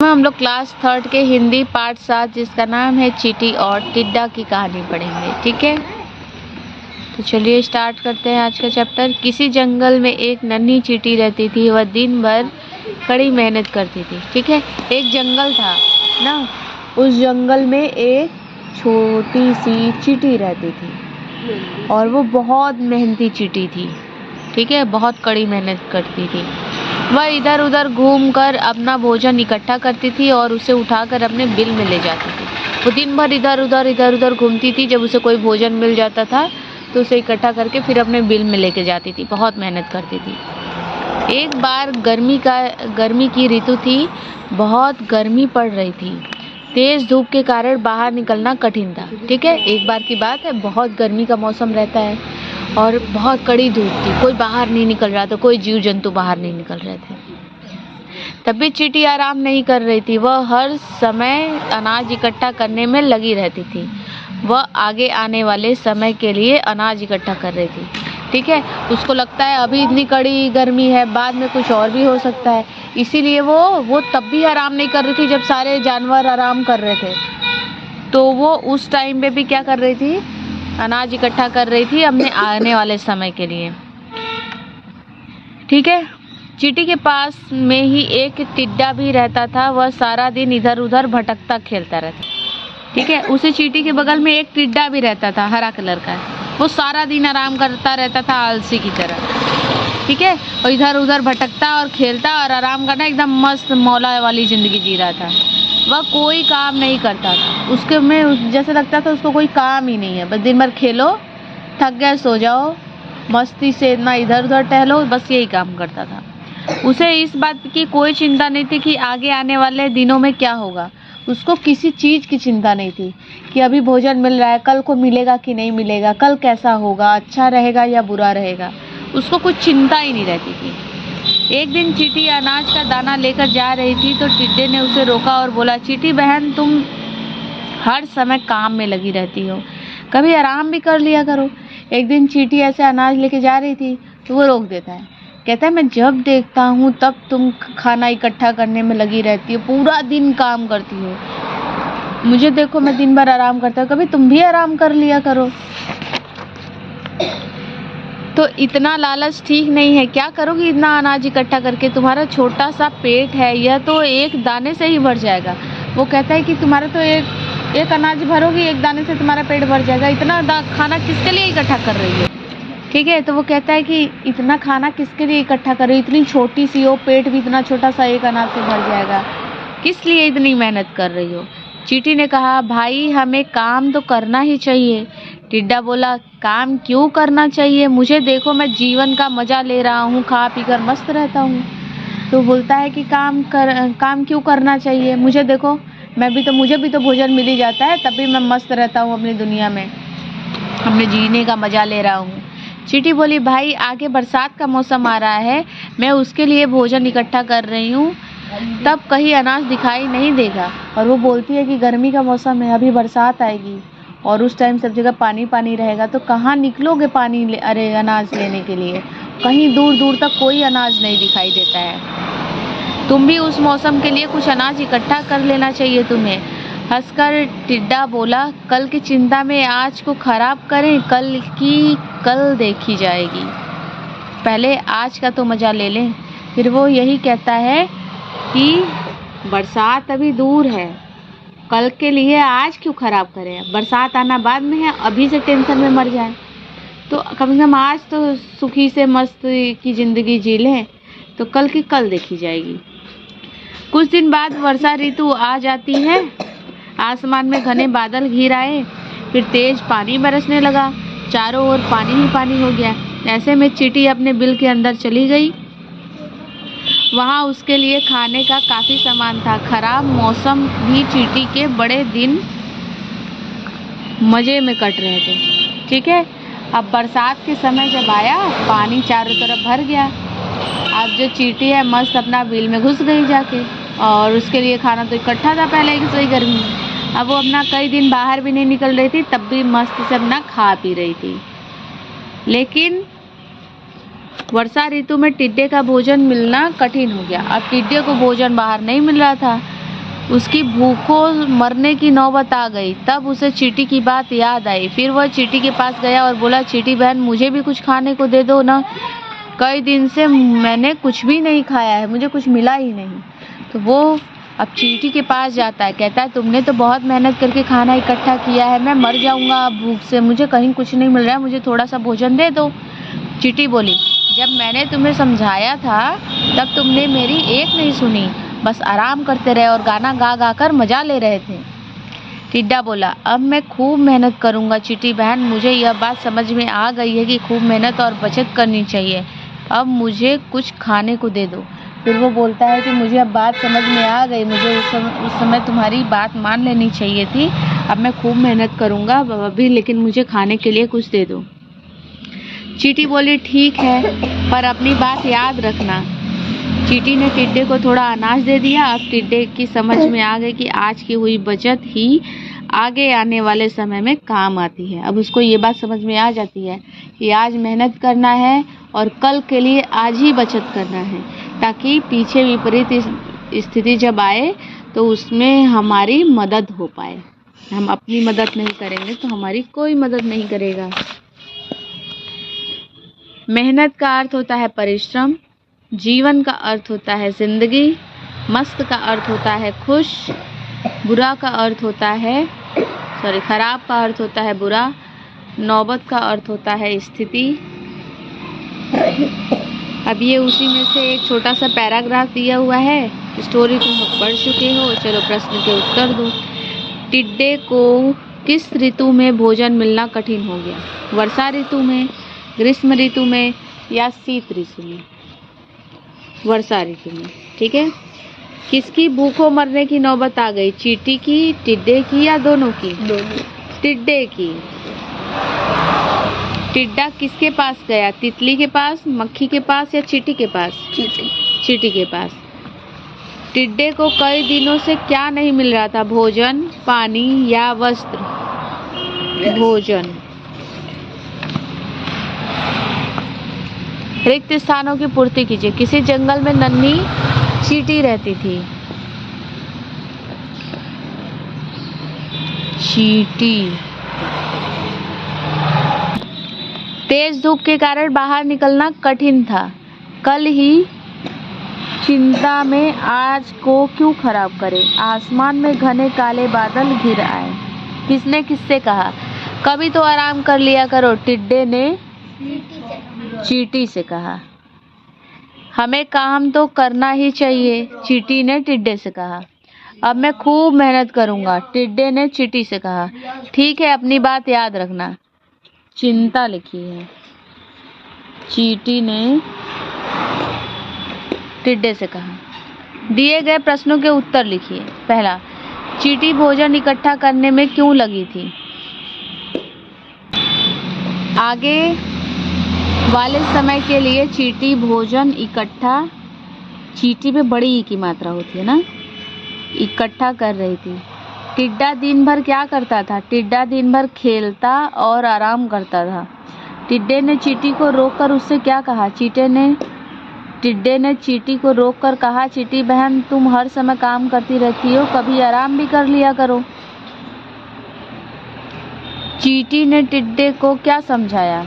हम लोग क्लास 3 के हिंदी पार्ट 7 जिसका नाम है चींटी और टिड्डा की कहानी पढ़ेंगे। ठीक है, तो चलिए स्टार्ट करते हैं आज का चैप्टर। किसी जंगल में एक नन्ही चींटी रहती थी। वह दिन भर कड़ी मेहनत करती थी। ठीक है, एक जंगल था ना, उस जंगल में एक छोटी सी चींटी रहती थी और वो बहुत मेहनती चींटी थी। ठीक है, बहुत कड़ी मेहनत करती थी। वह इधर उधर घूमकर अपना भोजन इकट्ठा करती थी और उसे उठाकर अपने बिल में ले जाती थी। वो दिन भर इधर उधर घूमती थी। जब उसे कोई भोजन मिल जाता था तो उसे इकट्ठा करके फिर अपने बिल में लेके जाती थी। बहुत मेहनत करती थी। एक बार गर्मी की ऋतु थी। बहुत गर्मी पड़ रही थी। तेज धूप के कारण बाहर निकलना कठिन था। ठीक है, एक बार की बात है, बहुत गर्मी का मौसम रहता है और बहुत कड़ी धूप थी। कोई बाहर नहीं निकल रहा था, कोई जीव जंतु बाहर नहीं निकल रहे थे। तब भी चींटी आराम नहीं कर रही थी। वह हर समय अनाज इकट्ठा करने में लगी रहती थी। वह आगे आने वाले समय के लिए अनाज इकट्ठा कर रही थी। ठीक है, उसको लगता है अभी इतनी कड़ी गर्मी है, बाद में कुछ और भी हो सकता है, इसीलिए वो तब भी आराम नहीं कर रही थी जब सारे जानवर आराम कर रहे थे। तो वो उस टाइम पे भी क्या कर रही थी, अनाज इकट्ठा कर रही थी अपने आने वाले समय के लिए। ठीक है, चींटी के पास में ही एक टिड्डा भी रहता था। वह सारा दिन इधर उधर भटकता खेलता रहता। ठीक है, उसी चींटी के बगल में एक टिड्डा भी रहता था, हरा कलर का। वो सारा दिन आराम करता रहता था आलसी की तरह। ठीक है, और इधर उधर भटकता और खेलता और आराम करना, एकदम मस्त मौला वाली जिंदगी जी रहा था। वह कोई काम नहीं करता था। उसके में जैसे लगता था उसको कोई काम ही नहीं है, बस दिन भर खेलो, थक गए सो जाओ, मस्ती से इतना इधर उधर टहलो, बस यही काम करता था। उसे इस बात की कोई चिंता नहीं थी कि आगे आने वाले दिनों में क्या होगा। उसको किसी चीज़ की चिंता नहीं थी कि अभी भोजन मिल रहा है, कल को मिलेगा कि नहीं मिलेगा, कल कैसा होगा, अच्छा रहेगा या बुरा रहेगा, उसको कुछ चिंता ही नहीं रहती थी। एक दिन चींटी अनाज का दाना लेकर जा रही थी तो टिड्डे ने उसे रोका और बोला, चींटी बहन, तुम हर समय काम में लगी रहती हो, कभी आराम भी कर लिया करो। एक दिन चींटी ऐसे अनाज लेके जा रही थी तो वो रोक देता है। कहता है, मैं जब देखता हूँ तब तुम खाना इकट्ठा करने में लगी रहती हो, पूरा दिन काम करती हो। मुझे देखो, मैं दिन भर आराम करता हूँ, कभी तुम भी आराम कर लिया करो। तो इतना लालच ठीक नहीं है। क्या करोगी इतना अनाज इकट्ठा करके? तुम्हारा छोटा सा पेट है, यह तो एक दाने से ही भर जाएगा। वो कहता है कि तुम्हारा तो एक अनाज भरोगी, एक दाने से तुम्हारा पेट भर जाएगा। इतना खाना किसके लिए इकट्ठा कर रही है? ठीक है, तो वो कहता है कि इतना खाना किसके लिए इकट्ठा कर रही हो, इतनी छोटी सी हो, पेट भी इतना छोटा सा, एक अनाज से भर जाएगा, किस लिए इतनी मेहनत कर रही हो? चींटी ने कहा, भाई हमें काम तो करना ही चाहिए। टिड्डा बोला, काम क्यों करना चाहिए? मुझे देखो, मैं जीवन का मजा ले रहा हूँ, खा पी कर मस्त रहता हूँ। तो बोलता है कि काम क्यों करना चाहिए? मुझे देखो, मुझे भी तो भोजन मिल ही जाता है, तभी मैं मस्त रहता हूँ अपनी दुनिया में, अपने जीने का मजा ले रहा हूँ। चींटी बोली, भाई आगे बरसात का मौसम आ रहा है, मैं उसके लिए भोजन इकट्ठा कर रही हूँ, तब कहीं अनाज दिखाई नहीं देगा। और वो बोलती है कि गर्मी का मौसम है, अभी बरसात आएगी और उस टाइम सब जगह पानी पानी रहेगा, तो कहाँ निकलोगे अनाज लेने के लिए? कहीं दूर दूर तक कोई अनाज नहीं दिखाई देता है। तुम भी उस मौसम के लिए कुछ अनाज इकट्ठा कर लेना चाहिए तुम्हें। हंसकर टिड्डा बोला, कल की चिंता में आज को खराब करें, कल की कल देखी जाएगी, पहले आज का तो मजा ले लें। फिर वो यही कहता है कि बरसात अभी दूर है, कल के लिए आज क्यों खराब करें, बरसात आना बाद में है, अभी से टेंशन में मर जाए, तो कम से कम आज तो सुखी से मस्त की जिंदगी जी लें, तो कल की कल देखी जाएगी। कुछ दिन बाद वर्षा ऋतु आ जाती है। आसमान में घने बादल घिर आए, फिर तेज पानी बरसने लगा, चारों ओर पानी ही पानी हो गया। ऐसे में चींटी अपने बिल के अंदर चली गई। वहाँ उसके लिए खाने का काफी सामान था। खराब मौसम भी चींटी के बड़े दिन मजे में कट रहे थे। ठीक है, अब बरसात के समय जब आया, पानी चारों तरफ भर गया। अब जो चींटी है मस्त अपना बिल में घुस गई जाके, और उसके लिए खाना तो इकट्ठा था पहले की सही गर्मी। अब वो अपना कई दिन बाहर भी नहीं निकल रही थी, तब भी मस्त से अपना खा पी रही थी। लेकिन वर्षा ऋतु में टिड्डे का भोजन मिलना कठिन हो गया। अब टिड्डे को भोजन बाहर नहीं मिल रहा था। उसकी भूखों मरने की नौबत आ गई। तब उसे चींटी की बात याद आई। फिर वह चींटी के पास गया और बोला, चींटी बहन, मुझे भी कुछ खाने को दे दो ना, कई दिन से मैंने कुछ भी नहीं खाया है, मुझे कुछ मिला ही नहीं। तो वो अब चींटी के पास जाता है, कहता है, तुमने तो बहुत मेहनत करके खाना इकट्ठा किया है, मैं मर जाऊंगा अब भूख से, मुझे कहीं कुछ नहीं मिल रहा है, मुझे थोड़ा सा भोजन दे दो। चींटी बोली, जब मैंने तुम्हें समझाया था तब तुमने मेरी एक नहीं सुनी, बस आराम करते रहे और गाना गा गा कर मजा ले रहे थे। टिड्डा बोला, अब मैं खूब मेहनत करूंगा चींटी बहन, मुझे यह बात समझ में आ गई है कि खूब मेहनत और बचत करनी चाहिए, अब मुझे कुछ खाने को दे दो। फिर वो बोलता है कि मुझे अब बात समझ में आ गई, मुझे उस समय तुम्हारी बात मान लेनी चाहिए थी, अब मैं खूब मेहनत करूंगा अभी, लेकिन मुझे खाने के लिए कुछ दे दो। चींटी बोली, ठीक है, पर अपनी बात याद रखना। चींटी ने टिड्डे को थोड़ा अनाज दे दिया। अब टिड्डे की समझ में आ गई कि आज की हुई बचत ही आगे आने वाले समय में काम आती है। अब उसको ये बात समझ में आ जाती है कि आज मेहनत करना है और कल के लिए आज ही बचत करना है, ताकि पीछे विपरीत स्थिति जब आए तो उसमें हमारी मदद हो पाए। हम अपनी मदद नहीं करेंगे तो हमारी कोई मदद नहीं करेगा। मेहनत का अर्थ होता है परिश्रम, जीवन का अर्थ होता है जिंदगी, मस्त का अर्थ होता है खुश, बुरा का अर्थ होता है खराब का अर्थ होता है बुरा, नौबत का अर्थ होता है स्थिति। अब ये उसी में से एक छोटा सा पैराग्राफ दिया हुआ है। स्टोरी तुम लोग पढ़ चुके हो, चलो प्रश्न के उत्तर दो। टिड्डे को किस ऋतु में भोजन मिलना कठिन हो गया? वर्षा ऋतु में, ग्रीष्म ऋतु में या शीत ऋतु में? वर्षा ऋतु में। ठीक है। किसकी भूखों मरने की नौबत आ गई? चींटी की, टिड्डे की या दोनों की? दोनों। टिड्डे की। टिड्डा किसके पास गया? तितली के पास, मक्खी के पास या चींटी के पास? चींटी के पास। टिड्डे को कई दिनों से क्या नहीं मिल रहा था? भोजन, पानी या वस्त्र? भोजन। रिक्त स्थानों की पूर्ति कीजिए। किसी जंगल में नन्ही चींटी रहती थी। चींटी। तेज धूप के कारण बाहर निकलना कठिन था। कल ही चिंता में आज को क्यों खराब करे? आसमान में घने काले बादल घिर आए। किसने किससे कहा? कभी तो आराम कर लिया करो, टिड्डे ने चींटी से कहा। हमें काम तो करना ही चाहिए, चींटी ने टिड्डे से कहा। अब मैं खूब मेहनत करूंगा, टिड्डे ने चींटी से कहा। ठीक है, अपनी बात याद रखना। चिंता लिखी है। चींटी ने टिड्डे से कहा। दिए गए प्रश्नों के उत्तर लिखिए। पहला, चींटी भोजन इकट्ठा करने में क्यों लगी थी? आगे वाले समय के लिए चींटी भोजन इकट्ठा, चींटी में बड़ी ई की मात्रा होती है ना, इकट्ठा कर रही थी। टिड्डा दिन भर क्या करता था? टिड्डा दिन भर खेलता और आराम करता था। टिड्डे ने चींटी को रोककर उससे क्या कहा? टिड्डे ने चींटी को रोककर कहा, चींटी बहन, तुम हर समय काम करती रहती हो, कभी आराम भी कर लिया करो। चींटी ने टिड्डे को क्या समझाया?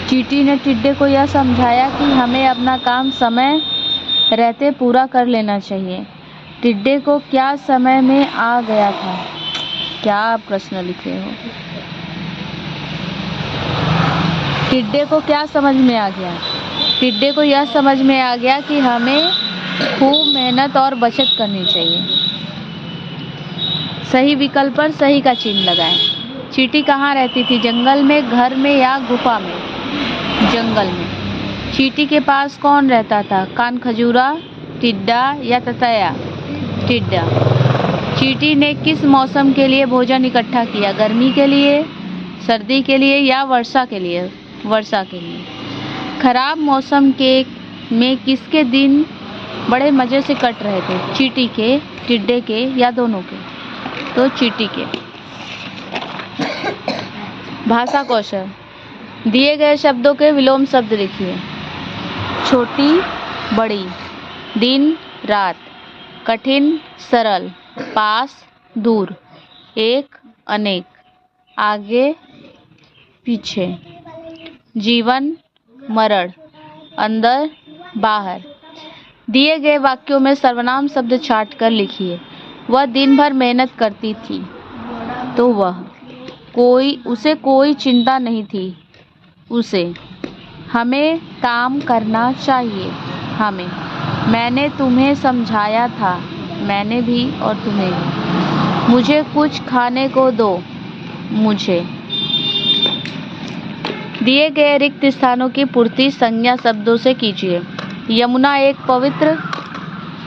चींटी ने टिड्डे को यह समझाया कि हमें अपना काम समय रहते पूरा कर लेना चाहिए। टिड्डे को क्या समय में आ गया था? क्या प्रश्न लिखे हो? टिड्डे को क्या समझ में आ गया? टिड्डे को यह समझ में आ गया कि हमें खूब मेहनत और बचत करनी चाहिए। सही विकल्प पर सही का चिन्ह लगाएं। चींटी कहाँ रहती थी? जंगल में, घर में या गुफा में? जंगल में। चींटी के पास कौन रहता था? कान खजूरा, टिड्डा या ततैया? टिड्डा। चींटी ने किस मौसम के लिए भोजन इकट्ठा किया? गर्मी के लिए, सर्दी के लिए या वर्षा के लिए? वर्षा के लिए। खराब मौसम में किसके दिन बड़े मजे से कट रहे थे? चींटी के, टिड्डे के या दोनों के? तो चींटी के। भाषा कौशल। दिए गए शब्दों के विलोम शब्द लिखिए। छोटी, बड़ी, दिन, रात, कठिन सरल, पास दूर, एक अनेक, आगे पीछे, जीवन मरण, अंदर बाहर। दिए गए वाक्यों में सर्वनाम शब्द छांट कर लिखिए। वह दिन भर मेहनत करती थी तो उसे कोई चिंता नहीं थी। उसे हमें काम करना चाहिए। हमें मैंने तुम्हें समझाया था। मैंने भी और तुम्हें भी। मुझे कुछ खाने को दो। मुझे। दिए गए रिक्त स्थानों की पूर्ति संज्ञा शब्दों से कीजिए। यमुना एक पवित्र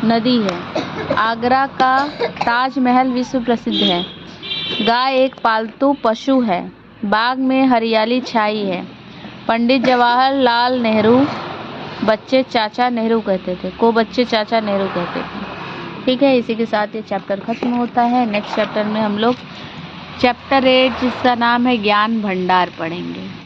नदी है। आगरा का ताजमहल विश्व प्रसिद्ध है। गाय एक पालतू पशु है। बाग में हरियाली छाई है। पंडित जवाहरलाल नेहरू बच्चे चाचा नेहरू कहते थे। को बच्चे चाचा नेहरू कहते थे। ठीक है, इसी के साथ ये चैप्टर खत्म होता है। नेक्स्ट चैप्टर में हम लोग चैप्टर 8 जिसका नाम है ज्ञान भंडार पढ़ेंगे।